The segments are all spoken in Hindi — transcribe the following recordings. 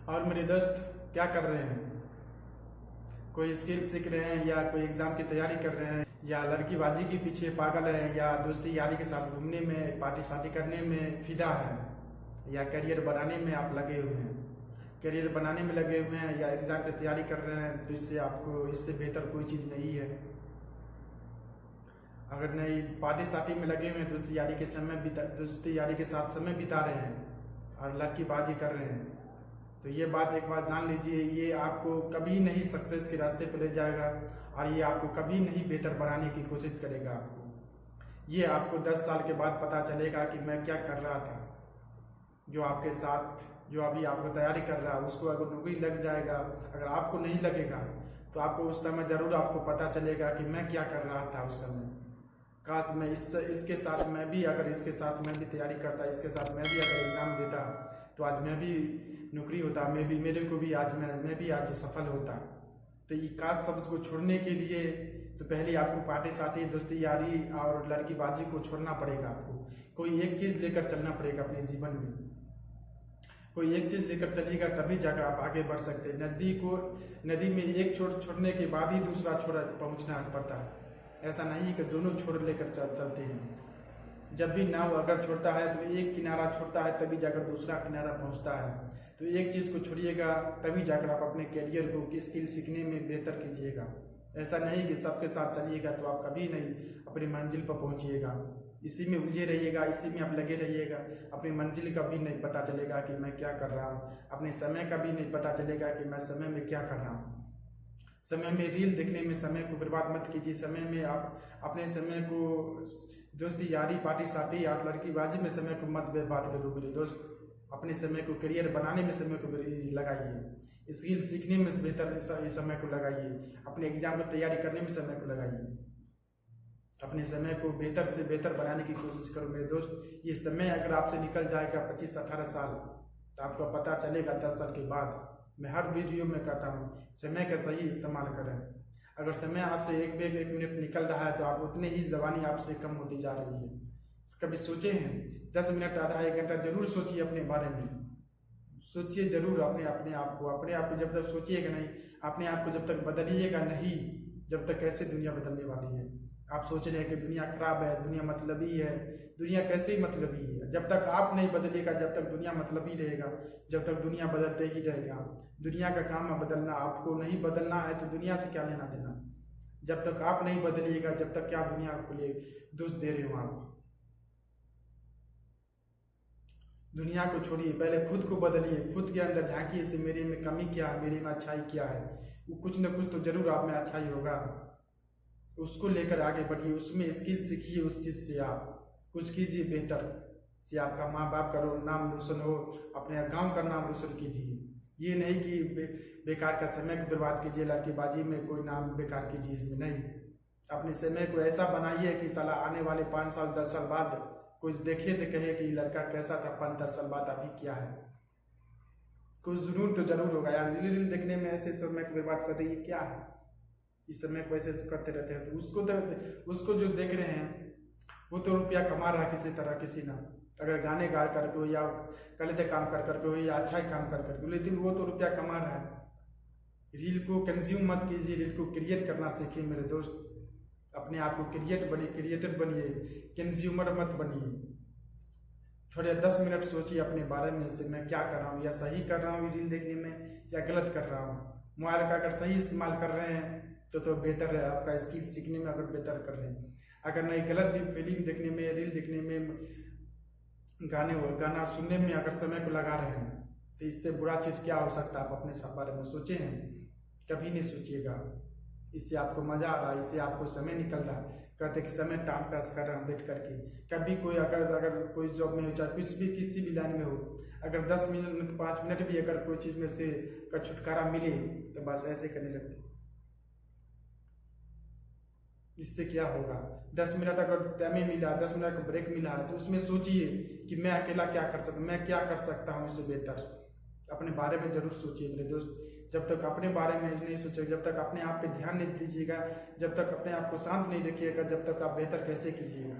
और मेरे दोस्त क्या कर रहे हैं? कोई स्किल सीख रहे हैं या कोई एग्ज़ाम की तैयारी कर रहे हैं या लड़कीबाजी के पीछे पागल है या दोस्ती यारी के साथ घूमने में पार्टी शादी करने में फिदा है या करियर बनाने में आप लगे हुए हैं, करियर बनाने में लगे हुए हैं या एग्ज़ाम की तैयारी कर रहे हैं, तो इससे आपको इससे बेहतर कोई चीज़ नहीं है। अगर नहीं पार्टी शादी में लगे हुए हैं, दोस्ती यारी के साथ समय बिता रहे हैं और लड़कीबाजी कर रहे हैं, तो ये बात एक बार जान लीजिए, ये आपको कभी नहीं सक्सेस के रास्ते पर ले जाएगा और ये आपको कभी नहीं बेहतर बनाने की कोशिश करेगा। ये आपको 10 साल के बाद पता चलेगा कि मैं क्या कर रहा था। जो आपके साथ जो अभी आपको तैयारी कर रहा है उसको अगर नौकरी लग जाएगा, अगर आपको नहीं लगेगा तो आपको उस समय ज़रूर आपको पता चलेगा कि मैं क्या कर रहा था उस समय। काश मैं इसके साथ मैं भी अगर इसके साथ मैं भी तैयारी करता, इसके साथ मैं भी अगर एग्ज़ाम देता तो आज मैं भी नौकरी होता, मेरे को भी आज मैं भी आज सफल होता। तो ये काश शब्द को छोड़ने के लिए तो पहले आपको पार्टी शादी दोस्ती यारी और लड़कीबाजी को छोड़ना पड़ेगा। आपको कोई एक चीज़ लेकर चलना पड़ेगा अपने जीवन में, कोई एक चीज़ लेकर चलिएगा तभी जाकर आप आगे बढ़ सकते हैं। नदी में एक छोर छोड़ने के बाद ही दूसरा छोर पहुँचना पड़ता है। ऐसा नहीं कि दोनों छोर लेकर चलते हैं। जब भी नाव अगर छोड़ता है तो एक किनारा छोड़ता है तभी जाकर दूसरा किनारा पहुंचता है। तो एक चीज़ को छोड़िएगा तभी जाकर आप अपने करियर को स्किल सीखने में बेहतर कीजिएगा। ऐसा नहीं कि सबके साथ चलिएगा तो आप कभी नहीं अपनी मंजिल पर पहुंचिएगा। इसी में उलझे रहिएगा, इसी में आप लगे रहिएगा, अपनी मंजिल का भी नहीं पता चलेगा कि मैं क्या कर रहा हूँ, अपने समय का भी नहीं पता चलेगा कि मैं समय में क्या कर रहा हूँ। समय में रील देखने में समय को बर्बाद मत कीजिए। समय में आप अपने समय को दोस्ती यारी पार्टी शादी और लड़कीबाजी में समय को मत बर्बाद करो मेरे दोस्त। अपने समय को करियर बनाने में समय को लगाइए, स्किल सीखने में बेहतर समय को लगाइए, अपने एग्जाम की तैयारी करने में समय को लगाइए। अपने समय को बेहतर से बेहतर बनाने की कोशिश करो मेरे दोस्त। ये समय अगर आपसे निकल जाएगा 25-18 साल तो आपको पता चलेगा 10 साल के बाद। मैं हर वीडियो में कहता हूँ समय का सही इस्तेमाल करें। अगर समय आपसे एक मिनट निकल रहा है तो आप उतने ही जवानी आपसे कम होती जा रही है। कभी सोचे हैं 10 मिनट आधा एक घंटा जरूर सोचिए अपने बारे में, सोचिए जरूर अपने आप को जब तक सोचिएगा नहीं, अपने आप को जब तक बदलिएगा नहीं, जब तक कैसे दुनिया बदलने वाली है। आप सोच रहे हैं कि दुनिया खराब है, दुनिया मतलबी है, दुनिया कैसे ही मतलबी है। जब तक आप नहीं बदलिएगा, जब तक दुनिया मतलबी रहेगा, जब तक दुनिया बदलते ही रहेगा। दुनिया का काम है बदलना, आपको नहीं बदलना है तो दुनिया से क्या लेना देना। जब तक आप नहीं बदलिएगा, जब तक क्या दुनिया को लिए दोष दे रहे हो आप। दुनिया को छोड़िए, पहले खुद को बदलिए, खुद के अंदर झांकिए से मेरे में कमी क्या है, मेरे में अच्छाई क्या है। वो कुछ न कुछ तो जरूर आप में अच्छाई होगा, उसको लेकर आगे बढ़िए, उसमें स्किल सीखिए, उस चीज़ से आप कुछ कीजिए बेहतर से, आपका माँ बाप का नाम रोशन हो, अपने गांव का नाम रोशन कीजिए। ये नहीं कि बेकार का समय को बर्बाद कीजिए लड़कीबाजी में, कोई नाम बेकार की चीज़ में नहीं। अपने समय को ऐसा बनाइए कि साला आने वाले 5 साल 10 साल बाद कुछ देखे तो कहे कि लड़का कैसा था 5-10 साल बाद, अभी क्या है। कुछ जुनून तो जरूर होगा यार, रील देखने में ऐसे समय को बर्बाद कर दिए, क्या है इस समय को ऐसे करते रहते हैं। तो उसको जो देख रहे हैं वो तो रुपया कमा रहा है किसी तरह, किसी ना, अगर गाने गा करके हो या गलत काम कर करके हो या अच्छा काम कर करके, लेकिन वो तो रुपया कमा रहा है। रील को कंज्यूम मत कीजिए, रील को क्रिएट करना सीखिए मेरे दोस्त। अपने आप को क्रिएटर बनिए, कंज्यूमर मत बनिए। थोड़े 10 मिनट सोचिए अपने बारे में से, मैं क्या कर रहा हूँ, या सही कर रहा हूँ रील देखने में या गलत कर रहा हूँ। मोबाइल का अगर सही इस्तेमाल कर रहे हैं तो बेहतर है, आपका स्किल सीखने में अगर बेहतर कर रहे हैं। अगर नहीं गलत फिल्म देखने में, रील देखने में, गाना सुनने में अगर समय को लगा रहे हैं तो इससे बुरा चीज़ क्या हो सकता है। आप अपने सब बारे में सोचे हैं? कभी नहीं सोचिएगा। इससे आपको मजा आ रहा है, इससे आपको समय निकल रहा है। कहते कि समय टाइम पास कर रहा हूँ बैठ करके। कभी कोई अगर कोई जॉब में हो, चाहे किसी भी लाइन में हो, अगर 10 मिनट 5 मिनट भी अगर कोई चीज़ में से का छुटकारा मिले तो बस ऐसे करने लगते। इससे क्या होगा, 10 मिनट अगर टाइम मिला, 10 मिनट का ब्रेक मिला है तो उसमें सोचिए कि मैं अकेला क्या कर सकता, मैं क्या कर सकता हूँ इससे बेहतर। अपने बारे में जरूर सोचिए मेरे दोस्त। जब तक अपने बारे में नहीं सोचेगा, जब तक अपने आप पे ध्यान नहीं दीजिएगा, जब तक अपने आप को शांत नहीं रखिएगा, जब तक आप बेहतर कैसे कीजिएगा।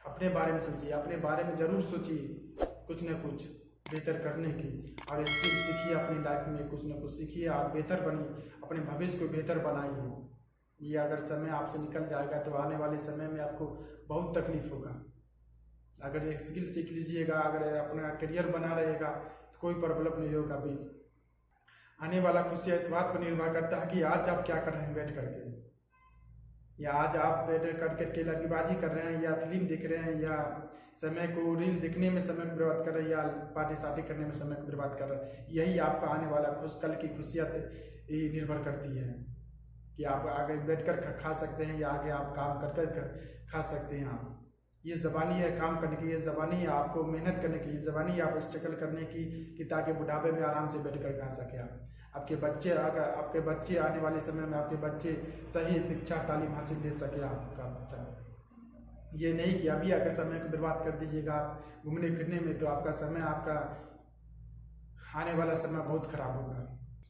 अपने बारे में सोचिए, अपने बारे में जरूर सोचिए कुछ न कुछ। बेहतर करने की, और स्किल सीखिए, अपनी लाइफ में कुछ ना कुछ सीखिए और बेहतर बनिए, अपने भविष्य को बेहतर बनाइए। ये अगर समय आपसे निकल जाएगा तो आने वाले समय में आपको बहुत तकलीफ होगा। अगर ये स्किल सीख लीजिएगा, अगर अपना करियर बना रहेगा तो कोई प्रॉब्लम नहीं होगा। भी आने वाला खुशियाँ इस बात पर निर्भर करता है कि आज आप क्या कर रहे हैं बैठ करके, या आज आप बैठ करके लड़कीबाजी कर रहे हैं, या फिल्म देख रहे हैं, या समय को रील देखने में समय को बर्बाद कर रहे हैं, या पार्टी शादी करने में समय को बर्बाद कर रहे हैं। यही आपका आने वाला कल की खुशियाँ निर्भर करती है कि आप आगे बैठकर खा सकते हैं या आगे आप काम कर खा सकते हैं। आप ये ज़बानी है काम करने की, ये ज़बानी है आपको मेहनत करने की, ये ज़बानी है आप स्ट्रगल करने की कि ताकि बुढ़ापे में आराम से बैठकर खा सके। आपके बच्चे आपके बच्चे आने वाले समय में आपके बच्चे सही शिक्षा तालीम हासिल ले सके आपका बच्चा। ये नहीं कि अभी आकर समय को बर्बाद कर दीजिएगा घूमने फिरने में, तो आपका समय आपका आने वाला समय बहुत खराब होगा।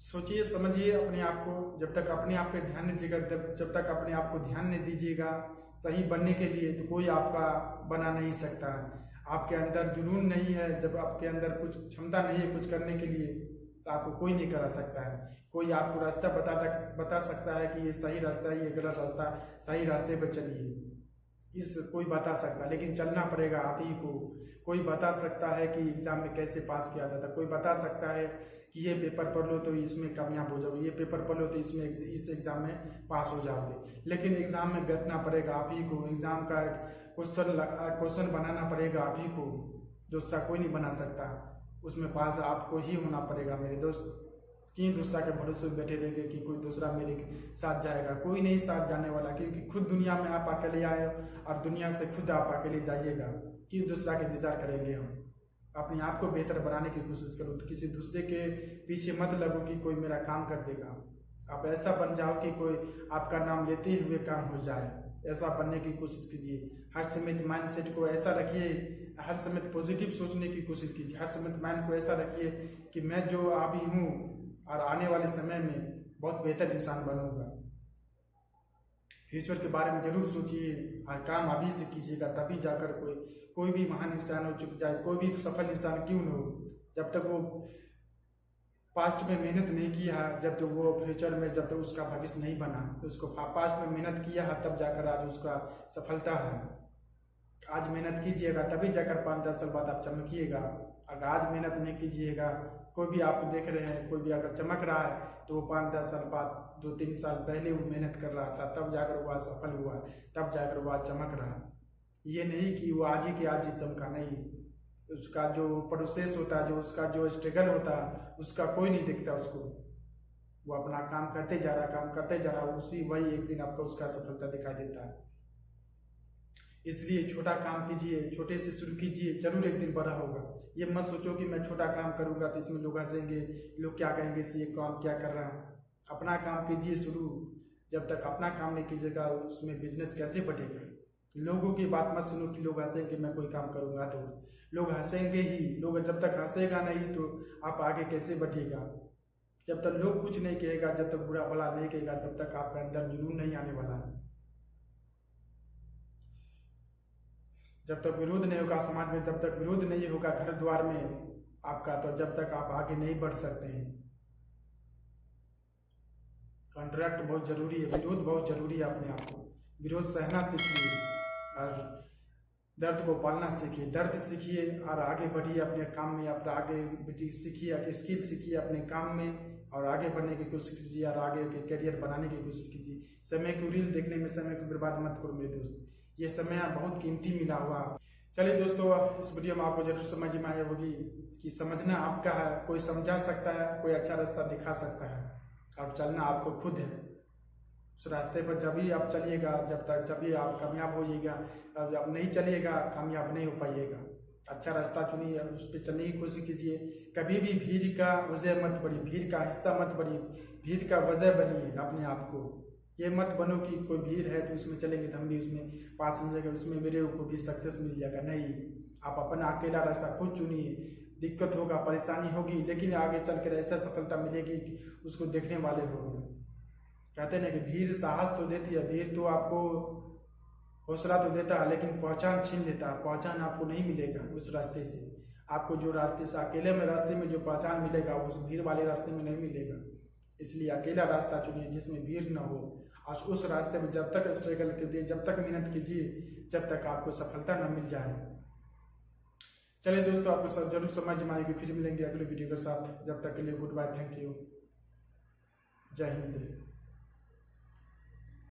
सोचिए समझिए अपने आप को, जब तक अपने आप पे ध्यान नहीं दीजिएगा, जब तक अपने आप को ध्यान नहीं दीजिएगा सही बनने के लिए, तो कोई आपका बना नहीं सकता। आपके अंदर जुनून नहीं है, जब आपके अंदर कुछ क्षमता नहीं है कुछ करने के लिए, तो आपको कोई नहीं करा सकता है। कोई आपको रास्ता बता सकता है कि ये सही रास्ता है, ये गलत रास्ता, सही रास्ते पर चलिए, इस कोई बता सकता है, लेकिन चलना पड़ेगा आप ही को। कोई बता सकता है कि एग्ज़ाम में कैसे पास किया जाता है, कोई बता सकता है कि ये पेपर पढ़ लो तो इसमें कामयाब हो जाओगे, ये पेपर पढ़ लो तो इसमें इस एग्ज़ाम में पास हो जाओगे, लेकिन एग्ज़ाम में बैठना पड़ेगा आप ही को। एग्ज़ाम का क्वेश्चन बनाना पड़ेगा आप ही को, दूसरा कोई नहीं बना सकता। उसमें पास आपको ही होना पड़ेगा मेरे दोस्त। कि दूसरा के भरोसे बैठे रहेंगे कि कोई दूसरा मेरे साथ जाएगा, कोई नहीं साथ जाने वाला, क्योंकि खुद दुनिया में आप अकेले आए और दुनिया से खुद आप अकेले जाइएगा। कि दूसरा के इंतजार करेंगे हम। अपने आप को बेहतर बनाने की कोशिश करो, तो किसी दूसरे के पीछे मत लगो कि कोई मेरा काम कर देगा। आप ऐसा बन जाओ कि कोई आपका नाम लेते हुए काम हो जाए, ऐसा बनने की कोशिश कीजिए। हर समय माइंड सेट को ऐसा रखिए, हर समय पॉजिटिव सोचने की कोशिश कीजिए, हर समय माइंड को ऐसा रखिए कि मैं जो अभी हूँ और आने वाले समय में बहुत बेहतर इंसान बनूंगा। फ्यूचर के बारे में जरूर सोचिए और काम अभी से कीजिएगा, तभी जाकर कोई भी महान इंसान हो चुक जाए, कोई भी सफल इंसान क्यों न हो, जब तक वो पास्ट में मेहनत नहीं किया, जब तक वो फ्यूचर में जब तक उसका भविष्य नहीं बना, तो उसको पास्ट में मेहनत किया है तब जाकर आज उसका सफलता है। आज मेहनत कीजिएगा तभी जाकर 5-10 साल बाद आप चमकिएगा। अगर आज मेहनत नहीं कीजिएगा, कोई भी आपको देख रहे हैं, कोई भी अगर चमक रहा है तो वो 5-10 साल बाद 2-3 साल पहले वो मेहनत कर रहा था, तब जाकर वो सफल हुआ, तब जाकर वो आज चमक रहा। ये नहीं कि वो आज ही चमका, नहीं। उसका जो प्रोसेस होता है, जो उसका जो स्ट्रगल होता है, उसका कोई नहीं देखता उसको। वो अपना काम करते जा रहा, उसी वही एक दिन आपको उसका सफलता दिखाई देता है। इसलिए छोटा काम कीजिए, छोटे से शुरू कीजिए, जरूर एक दिन बड़ा होगा। ये मत सोचो कि मैं छोटा काम करूंगा तो इसमें लोग हंसेंगे, लोग क्या कहेंगे इससे ये काम क्या कर रहा है। अपना काम कीजिए शुरू। जब तक अपना काम नहीं कीजिएगा उसमें बिजनेस कैसे बढ़ेगा। लोगों की बात मत सुनो कि लोग हंसेंगे मैं कोई काम करूंगा तो, लोग हंसेंगे ही। लोग जब तक हंसेगा नहीं तो आप आगे कैसे बढ़ेगा। जब तक लोग कुछ नहीं कहेगा, जब तक बुरा भला नहीं कहेगा, जब तक आपका अंदर जुनून नहीं आने वाला है, जब तक विरोध नहीं होगा समाज में, जब तक विरोध नहीं होगा घर द्वार में आपका, तो जब तक आप आगे नहीं बढ़ सकते हैं। कॉन्ट्रैक्ट बहुत जरूरी है, विरोध बहुत जरूरी है। अपने आप को विरोध सहना सीखिए और दर्द को पालना सीखिए। दर्द सीखिए और आगे बढ़िए अपने काम में, अपना आगे सीखिए, स्किल सीखिए अपने काम में और आगे बढ़ने की कोशिश कीजिए और आगे के करियर बनाने की कोशिश कीजिए। समय को रील देखने में समय को बर्बाद मत करो मेरे दोस्त, ये समय बहुत कीमती मिला हुआ। चलिए दोस्तों, इस वीडियो में आपको जरूर समझ में आई होगी कि समझना आपका है। कोई समझा सकता है, कोई अच्छा रास्ता दिखा सकता है, और चलना आपको खुद है। उस रास्ते पर जब भी आप चलिएगा, जब भी आप कामयाब होइएगा। अब आप नहीं चलिएगा कामयाब नहीं हो पाइएगा। अच्छा रास्ता चुनिए, उस पर चलने की कोशिश कीजिए। कभी भी भीड़ का वजह मत बनिए, भीड़ का हिस्सा मत बनिए, भीड़ का वजह बनिए अपने आप को। ये मत बनो कि कोई भीड़ है तो उसमें चलेंगे तो हम भी उसमें पास मिल जाएगा, उसमें मेरे को भी सक्सेस मिल जाएगा। नहीं, आप अपना अकेला रास्ता खुद चुनिए। दिक्कत होगा, परेशानी होगी, लेकिन आगे चलकर ऐसा सफलता मिलेगी कि उसको देखने वाले होंगे। कहते हैं कि भीड़ साहस तो देती है, भीड़ तो आपको हौसला तो देता है, लेकिन पहचान छीन लेता है। पहचान आपको नहीं मिलेगा उस रास्ते से। आपको जो रास्ते से अकेले में रास्ते में जो पहचान मिलेगा उस भीड़ वाले रास्ते में नहीं मिलेगा। इसलिए अकेला रास्ता चुनिए जिसमें भीड़ न हो, और उस रास्ते में जब तक स्ट्रगल कीजिए, जब तक मेहनत कीजिए, जब तक आपको सफलता न मिल जाए। चलिए दोस्तों, आपको सब जरूर समझ में आएगी। फिर मिलेंगे अगले वीडियो के साथ। जब तक के लिए गुड बाय, थैंक यू, जय हिंद।